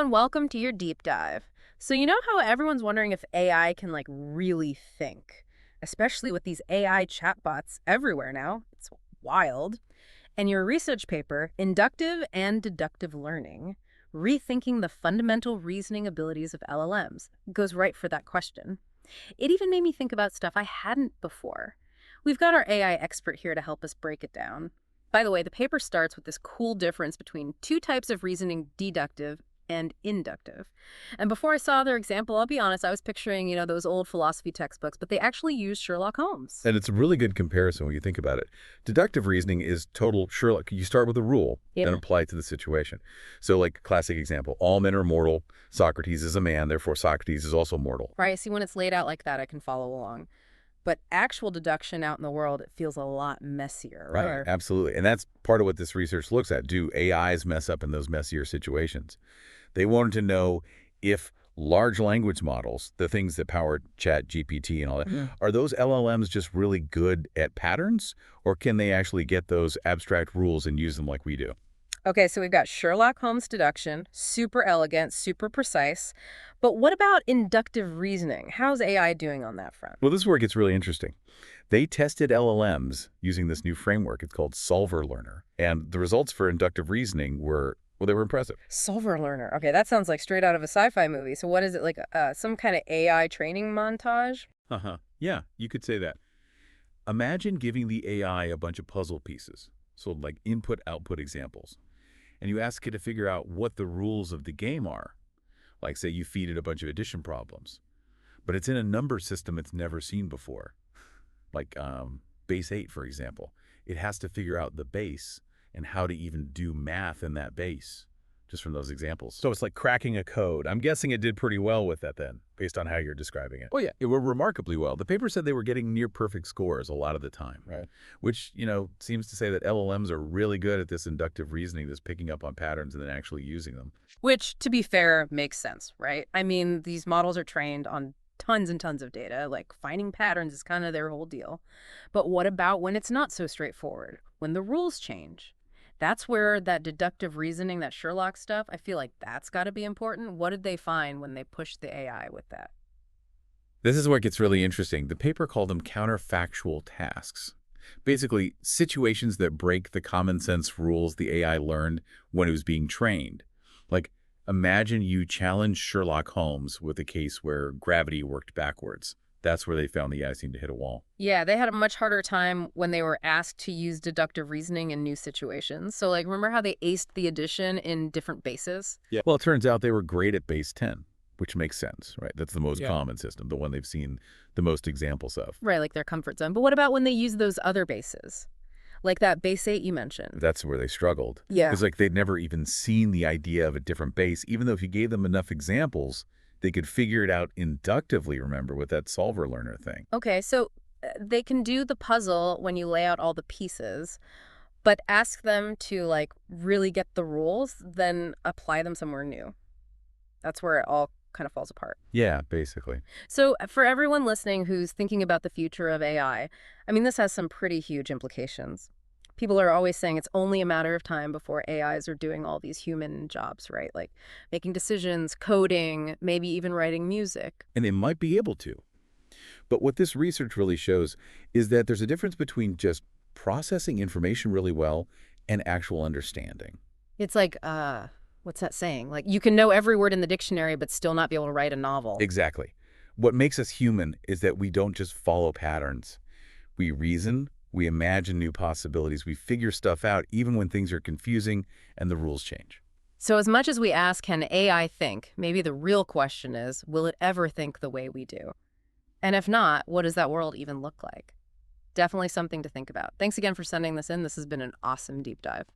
everyone, welcome to your deep dive. So you know how everyone's wondering if AI can really think, especially with these AI chatbots everywhere now. It's wild. And your research paper, Inductive and Deductive Learning, Rethinking the Fundamental Reasoning Abilities of LLMs, goes right for that question. It even made me think about stuff I hadn't before. We've got our AI expert here to help us break it down. By the way, the paper starts with this cool difference between two types of reasoning, deductive and inductive. And before I saw their example, I'll be honest, I was picturing, those old philosophy textbooks, but they actually use Sherlock Holmes. And it's a really good comparison when you think about it. Deductive reasoning is total Sherlock. You start with a rule and apply it to the situation. So like classic example, all men are mortal. Socrates is a man, therefore Socrates is also mortal. Right, see, when it's laid out like that, I can follow along. But actual deduction out in the world, it feels a lot messier. Right, absolutely. And that's part of what this research looks at. Do AIs mess up in those messier situations? They wanted to know if large language models, the things that power ChatGPT and all that, are those LLMs just really good at patterns, or can they actually get those abstract rules and use them like we do? Okay, so we've got Sherlock Holmes deduction, super elegant, super precise. But what about inductive reasoning? How's AI doing on that front? Well, this is where it gets really interesting. They tested LLMs using this new framework. It's called SolverLearner. And the results for inductive reasoning were, well, they were impressive. SolverLearner. Okay, that sounds like straight out of a sci-fi movie. So what is it, like some kind of AI training montage? Yeah, you could say that. Imagine giving the AI a bunch of puzzle pieces, so like input-output examples. And you ask it to figure out what the rules of the game are. Like, say, you feed it a bunch of addition problems. But it's in a number system it's never seen before. Like base 8, for example. It has to figure out the base and how to even do math in that base, just from those examples. So it's like cracking a code. I'm guessing it did pretty well with that then, based on how you're describing it. Oh, yeah, it were remarkably well. The paper said they were getting near perfect scores a lot of the time. Right. Which, seems to say that LLMs are really good at this inductive reasoning, this picking up on patterns and then actually using them. Which, to be fair, makes sense, right? I mean, these models are trained on tons and tons of data. Like, finding patterns is kind of their whole deal. But what about when it's not so straightforward? When the rules change? That's where that deductive reasoning, that Sherlock stuff, I feel like that's got to be important. What did they find when they pushed the AI with that? This is where it gets really interesting. The paper called them counterfactual tasks. Basically, situations that break the common sense rules the AI learned when it was being trained. Like, imagine you challenge Sherlock Holmes with a case where gravity worked backwards. That's where they found the AI seemed to hit a wall. Yeah, they had a much harder time when they were asked to use deductive reasoning in new situations. So, remember how they aced the addition in different bases? Yeah. Well, it turns out they were great at base 10, which makes sense, right? That's the most common system, the one they've seen the most examples of. Right, like their comfort zone. But what about when they use those other bases? Like that base 8 you mentioned. That's where they struggled. Yeah. It's like they'd never even seen the idea of a different base, even though if you gave them enough examples, they could figure it out inductively, remember, with that SolverLearner thing. Okay, so they can do the puzzle when you lay out all the pieces, but ask them to, really get the rules, then apply them somewhere new. That's where it all kind of falls apart. Yeah, basically. So for everyone listening who's thinking about the future of AI, I mean, this has some pretty huge implications. People are always saying it's only a matter of time before AIs are doing all these human jobs, right? Like making decisions, coding, maybe even writing music. And they might be able to. But what this research really shows is that there's a difference between just processing information really well and actual understanding. It's like, what's that saying? Like you can know every word in the dictionary, but still not be able to write a novel. Exactly. What makes us human is that we don't just follow patterns. We reason. We imagine new possibilities. We figure stuff out even when things are confusing and the rules change. So as much as we ask, can AI think? Maybe the real question is, will it ever think the way we do? And if not, what does that world even look like? Definitely something to think about. Thanks again for sending this in. This has been an awesome deep dive.